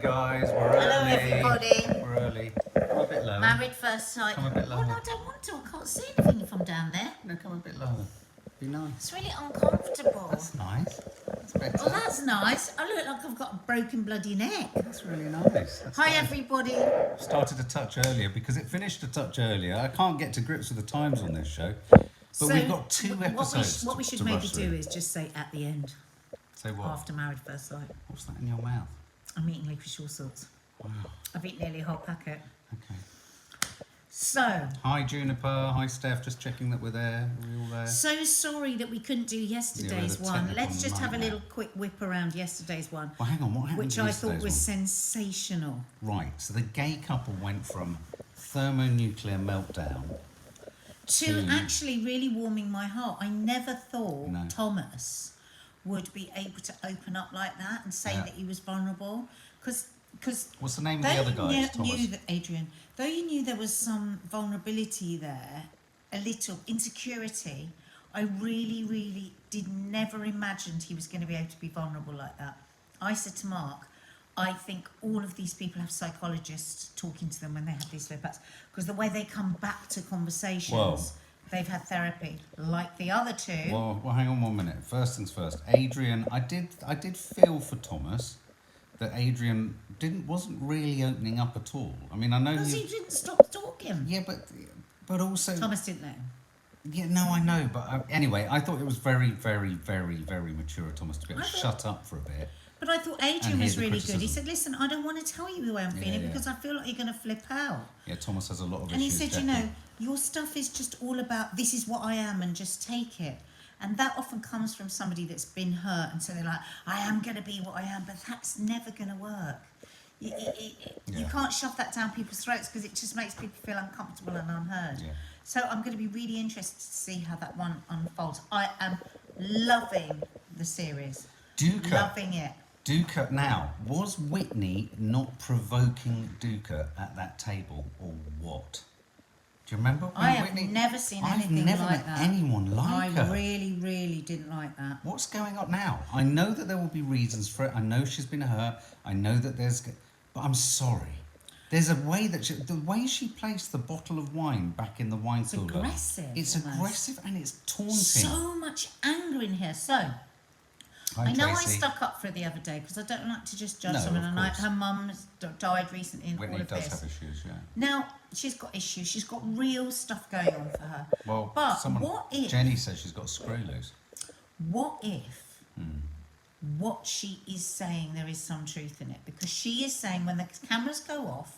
guys, we're early. Hello everybody. We're early. Come a bit lower. Married first sight. Come a bit lower. Oh no, I don't want to. I can't see anything if I'm down there. No, come a bit lower. Be nice. It's really uncomfortable. That's nice. That's better. Oh, that's nice. I look like I've got a broken bloody neck. That's really nice. That's Hi nice. everybody. Started a touch earlier because it finished a touch earlier. I can't get to grips with the times on this show. But we've got two episodes What we should to maybe rush do through. is just say at the end. Say what? After Married First Sight. What's that in your mouth? I'm eating licorice all sorts. Wow. I've eaten nearly a whole packet. Okay. So. Hi Juniper. Hi Steph. Just checking that we're there. Are we all there? So sorry that we couldn't do yesterday's Yeah, one. with a Let's just have a nightmare. little quick whip around yesterday's one. Well, hang on. What happened Which to I thought yesterday's was one? sensational. Right. So the gay couple went from thermonuclear meltdown To actually really warming my heart. I never thought No. Thomas would be able to open up like that and say Yeah. that he was vulnerable. Because What's the name of though the other you guy? It's Thomas. knew that, Adrian, though you knew there was some vulnerability there, a little insecurity, I really, really did never imagined he was going to be able to be vulnerable like that. I said to Mark, I think all of these people have psychologists talking to them when they have these slip-ups, because the way they come back to conversations, Whoa. they've had therapy, like the other two. Well, hang on 1 minute. First things first. Adrian, I did feel for Thomas that Adrian wasn't really opening up at all. I mean, I know Because he didn't stop talking. Yeah, but also Thomas didn't know. Yeah, no, I know, but anyway, I thought it was very, very, very, very mature of Thomas to be able to shut up for a bit. But I thought Adrian And hear was the really good. He criticism. said, listen, I don't want to tell you the way I'm feeling yeah. because I feel like you're going to flip out. Yeah, Thomas has a lot of And he issues. said, you know, your stuff is just all about this is what I am and just take it. And that often comes from somebody that's been hurt. And so they're like, I am going to be what I am, but that's never going to work. You Yeah. can't shove that down people's throats because it just makes people feel uncomfortable and unheard. Yeah. So I'm going to be really interested to see how that one unfolds. I am loving the series. Duca. Loving it. Duca, now, was Whitney not provoking Duca at that table or what? Do you remember? When I have Whitney, never seen I've anything never like met that. anyone like her. I really, really didn't like that. What's going on now? I know that there will be reasons for it. I know she's been hurt. I know that but I'm sorry. There's a way that the way she placed the bottle of wine back in the wine cooler. Aggressive. It's almost. aggressive and it's taunting. So much anger in here. So, Hi, I know Tracy. I stuck up for her the other day because I don't like to just judge No, someone. of And course. her mum's died recently and Whitney all of does this. have issues, yeah. Now, she's got issues. She's got real stuff going on for her. Well, But what if... Jenny says she's got a screw loose. What if what she is saying, there is some truth in it? Because she is saying when the cameras go off,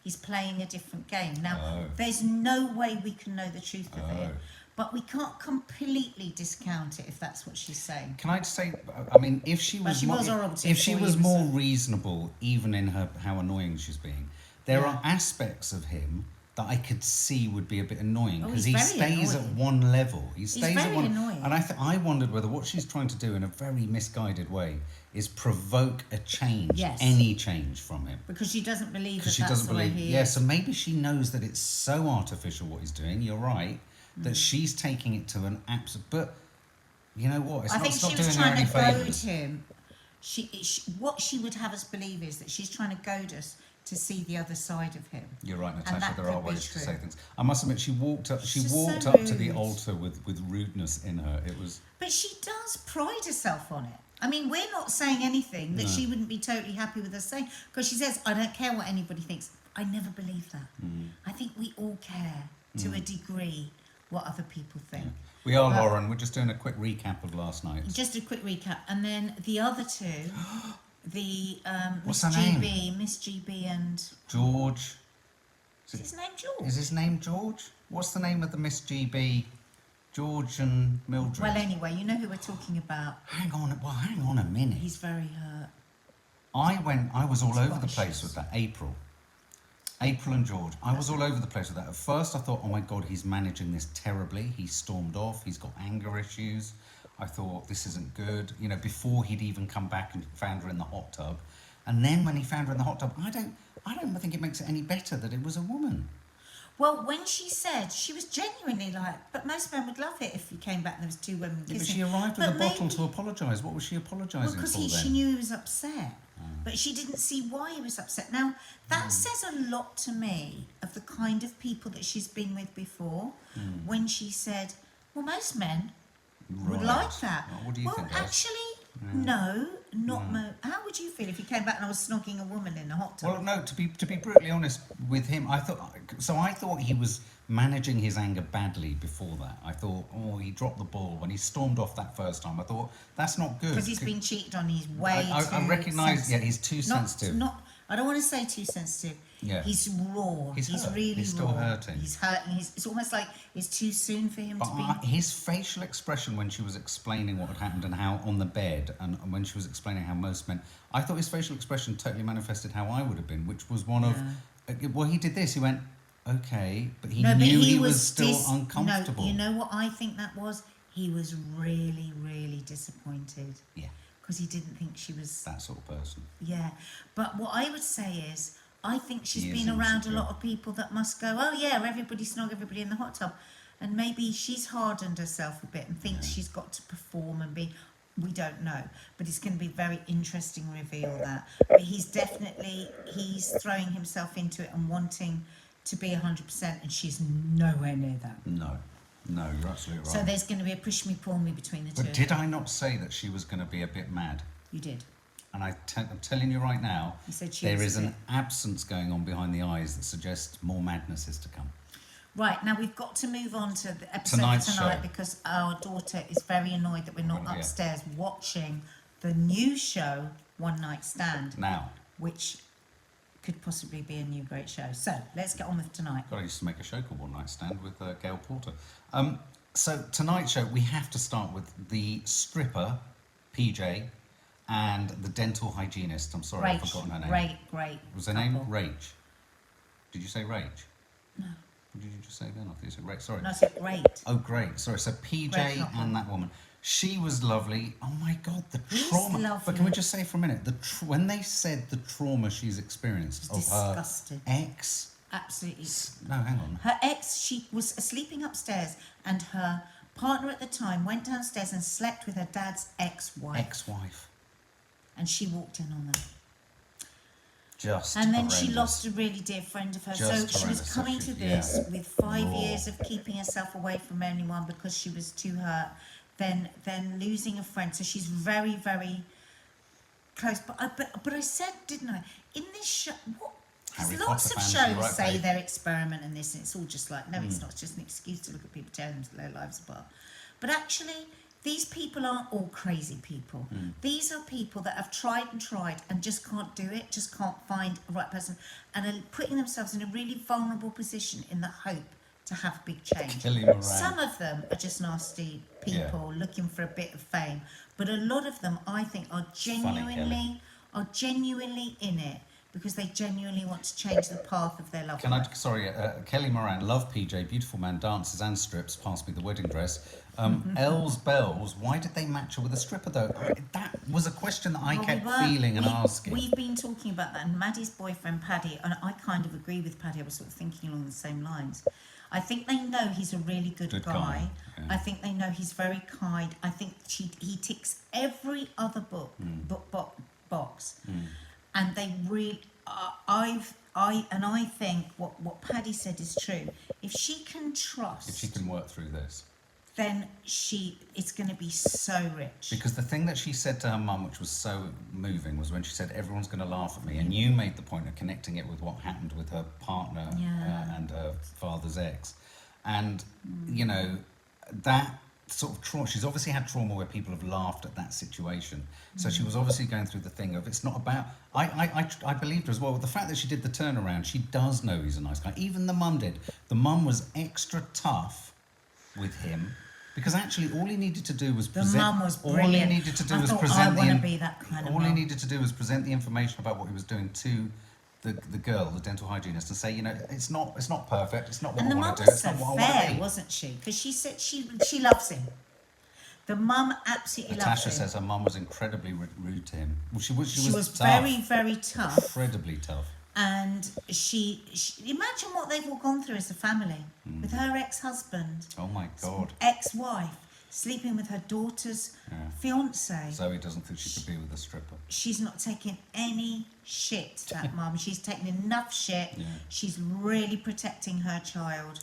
he's playing a different game. Now, there's no way we can know the truth of it, but we can't completely discount it if that's what she's saying. Can I just say, I mean, if she was, she was horrible to if she before was he was more a- reasonable, even in her how annoying she's being, there Yeah. are aspects of him that I could see would be a bit annoying Oh, because he's he very stays annoying. at one level. He stays at very one, annoying. and I wondered whether what she's trying to do in a very misguided way is provoke a change, Yes. any change from him. Because she doesn't believe that Because she that's doesn't the way believe. he Yeah, is. so maybe she knows that it's so artificial what he's doing. You're right, that she's taking it to an absolute. But you know what? It's I not, think it's not she was doing her trying any to goad favours. him. What she would have us believe is that she's trying to goad us to see the other side of him. You're right, And Natasha. that There are could be ways to true. say things. I must admit, she walked up. She She's just walked so up to the rude. altar with rudeness in her. It was. But she does pride herself on it. I mean, we're not saying anything that she wouldn't be totally happy with us saying, because she says, I don't care what anybody thinks. I never believe that. I think we all care to a degree what other people think. We are, Well- Lauren. We're just doing a quick recap of last night. Just a quick recap. And then the other two, the What's Miss her name? GB, Miss GB and... George. Is his name George? Is his name George? What's the name of the Miss GB? George and Mildred. Well, anyway, you know who we're talking about. Hang on. Well, hang on a minute. He's very hurt. I was all He's over got the place issues. with that. April and George. I was all over the place with that. At first I thought, oh my God, he's managing this terribly. He stormed off. He's got anger issues. I thought this isn't good. You know, before he'd even come back and found her in the hot tub. And then when he found her in the hot tub, I don't think it makes it any better that it was a woman. Well, when she said, she was genuinely like, but most men would love it if you came back and there was two women Yeah, kissing. but she arrived with But a bottle maybe- to apologise. What was she apologising Because for then? she knew he was upset. But she didn't see why he was upset. Now, that says a lot to me of the kind of people that she's been with before when she said, well, most men would like that. Well, what do you well, think, Beth? actually, no, not How would you feel if you came back and I was snogging a woman in a hot tub? Well, no. To be brutally honest with him, I thought he was managing his anger badly before that. I thought, oh, he dropped the ball when he stormed off that first time. I thought that's not good Because he's been cheated on. He's way too I recognise. sensitive. Yeah, he's too sensitive. I don't want to say too sensitive. Yeah. He's raw. He's hurt. Really He's still raw. hurting. He's hurting. It's almost like it's too soon for him But to be. his facial expression when she was explaining what had happened and how on the bed, and when she was explaining how most men, I thought his facial expression totally manifested how I would have been, which was one of, well, he did this. He went, okay, but he knew he was still uncomfortable. No, you know what I think that was? He was really, really disappointed. Yeah, Because he didn't think she was. that sort of person. Yeah, but what I would say is, I think she's He is been around a insecure. lot of people that must go, oh yeah, everybody snog everybody in the hot tub. And maybe she's hardened herself a bit and thinks she's got to perform and be, we don't know. But it's going to be very interesting reveal that. But he's throwing himself into it and wanting to be 100% and she's nowhere near that. No, you're absolutely right. So there's going to be a push me, pull me between the two. But did I not say that she was going to be a bit mad? You did. And I'm telling you right now, You said she there was is a an bit- absence going on behind the eyes that suggests more madness is to come. Right, now we've got to move on to the episode Tonight's tonight show. because our daughter is very annoyed that we're not Yeah. upstairs watching the new show, One Night Stand, Now, which could possibly be a new great show. So let's get on with tonight. God, I used to make a show called One Night Stand with Gail Porter. So tonight's show, we have to start with the stripper, PJ, and the dental hygienist. I'm sorry, I've forgotten her name. Great. Was her couple. name Rach? Did you say Rach? No. What did you just say then? I thought you said Rach. Sorry. No, I said great. Oh, great. Sorry. So Great PJ couple. and that woman. She was lovely. Oh my God, the He's trauma. lovely. But can we just say for a minute, when they said the trauma she's experienced It's of disgusting. her ex. Absolutely. No, hang on. Her ex, she was sleeping upstairs and her partner at the time went downstairs and slept with her dad's ex-wife. Ex-wife. And she walked in on them. Just And then she horrendous. lost a really dear friend of hers. Just So she was horrendous. coming So to she- this with 5 Raw. years of keeping herself away from anyone because she was too hurt. Then losing a friend. So she's very, very close. But I said, didn't I? In this show, what? Harry Because lots Potter of fans, shows you're right, say babe. they're experiment and this, and it's all just like, no, it's not. It's just an excuse to look at people tearing their lives apart. But actually, these people aren't all crazy people. These are people that have tried and just can't do it, just can't find a right person, and are putting themselves in a really vulnerable position in the hope to have big change. Kelly Moran. Some of them are just nasty people looking for a bit of fame, but a lot of them, I think, are genuinely in it because they genuinely want to change the path of their loved Can I? one. Sorry, Kelly Moran, love PJ, beautiful man, dances and strips. Pass me the wedding dress. Els Bells. Why did they match her with a stripper though? That was a question that I Well, kept we were- feeling and asking. We've been talking about that, and Maddie's boyfriend Paddy, and I kind of agree with Paddy. I was sort of thinking along the same lines. I think they know he's a really good Good guy. guy, yeah. I think they know he's very kind. I think he ticks every other box, and they really. I think what Paddy said is true. If she can trust, If she can work through this. then it's going to be so rich. Because the thing that she said to her mum, which was so moving, was when she said, everyone's going to laugh at me. And you made the point of connecting it with what happened with her partner and her father's ex. And, you know, that sort of trauma, she's obviously had trauma where people have laughed at that situation. So she was obviously going through the thing of, it's not about, I believed her as well. The fact that she did the turnaround, she does know he's a nice guy. Even the mum did. The mum was extra tough with him. Because actually, all he needed to do was present. The mum was all brilliant. he needed to do I was thought, present I the. want to be that kind of All he mum. needed to do was present the information about what he was doing to the girl, the dental hygienist, and say, you know, it's not perfect. It's not what And I the mum want to do. was It's so not what I want fair, to be. wasn't she? Because she said she loves him. The mum absolutely loves Natasha him. says her mum was incredibly rude to him. Well, she was tough, very, very tough. incredibly tough. And she imagine what they've all gone through as a family with her ex-husband, Oh my God. ex-wife. sleeping with her daughter's Yeah. fiance. Zoe doesn't think she could be with a stripper. She's not taking any shit, that mum. She's taking enough shit. Yeah. She's really protecting her child.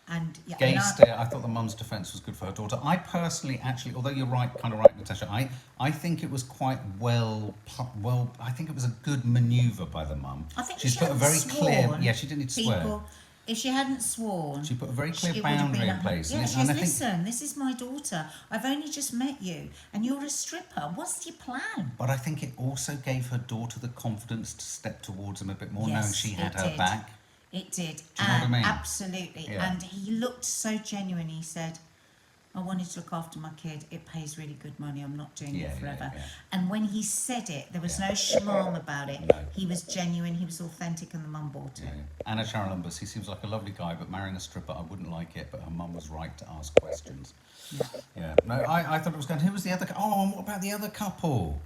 And yeah, Gay and stare. I thought the mum's defence was good for her daughter. I personally, actually, although you're right, kind of right, Natasha, I think it was quite well. I think it was a good manoeuvre by the mum. I think she's she put a hadn't very clear. sworn, Yeah, she didn't need to swear. people, if she hadn't sworn, She put a very clear it would have boundary been in place. Yeah, she and goes, I think listen, this is my daughter. I've only just met you, and you're a stripper. What's your plan? But I think it also gave her daughter the confidence to step towards him a bit more, knowing Yes, she it had her did. back. It did. Do you know what I mean? Absolutely. Yeah. And he looked so genuine. He said, I wanted to look after my kid. It pays really good money. I'm not doing Yeah, it forever. yeah. And when he said it, there was Yeah. no schmarm about it. No. He was genuine. He was authentic, and the mum bought it. Yeah. Anna Charolumbus, he seems like a lovely guy, but marrying a stripper, I wouldn't like it. But her mum was right to ask questions. Yeah. Yeah. No, I thought it was going. Who was the other? Oh, and what about the other couple?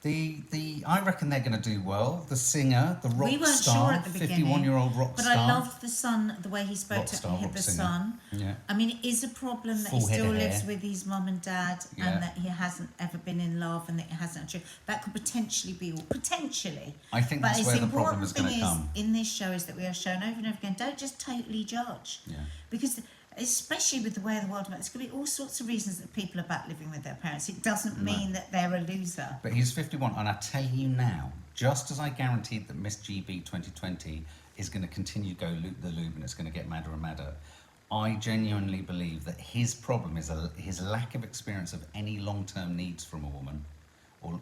I reckon they're going to do well. The singer, the rock We weren't star, sure at the beginning, 51-year-old rock But star. I loved the son, the way he spoke Rock to star, rock the singer. son. Yeah. I mean, it is a problem that Full he head still of lives hair. with his mum and dad, Yeah. and that he hasn't ever been in love, and that it hasn't. That could potentially be, potentially. I think But that's it's where the the problem important is going thing to come. in this show is that we are shown over and over again. Don't just totally judge, Yeah. because especially with the way the world works, there's going to be all sorts of reasons that people are back living with their parents. It doesn't mean that they're a loser. But he's 51, and I tell you now, just as I guaranteed that Miss GB 2020 is going to continue to go loop the loop and it's going to get madder and madder, I genuinely believe that his problem is his lack of experience of any long-term needs from a woman, or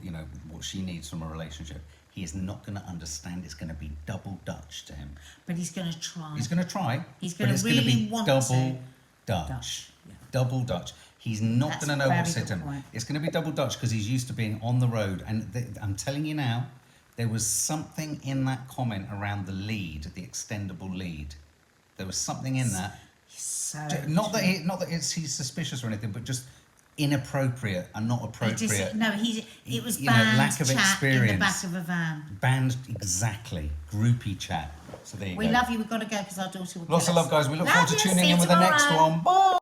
what she needs from a relationship. He is not going to understand. It's going to be double Dutch to him. But he's going to try. He's going to try. He's but gonna it's going to really be want double to. Dutch. Dutch, yeah. Double Dutch. He's not That's going to know a what's very hit good him. point. It's going to be double Dutch because he's used to being on the road. And I'm telling you now, there was something in that comment around the lead, the extendable lead. There was something in that. So Not that he's suspicious or anything, but just inappropriate and not appropriate. It was You know, band lack of chat in the experience. back of a van. Banned, exactly. Groupie chat. So there you We go. love you. We've got to go because our daughter will Lots kill of love, us. guys. We look Love forward to you. tuning See in you with the next tomorrow. one. Bye.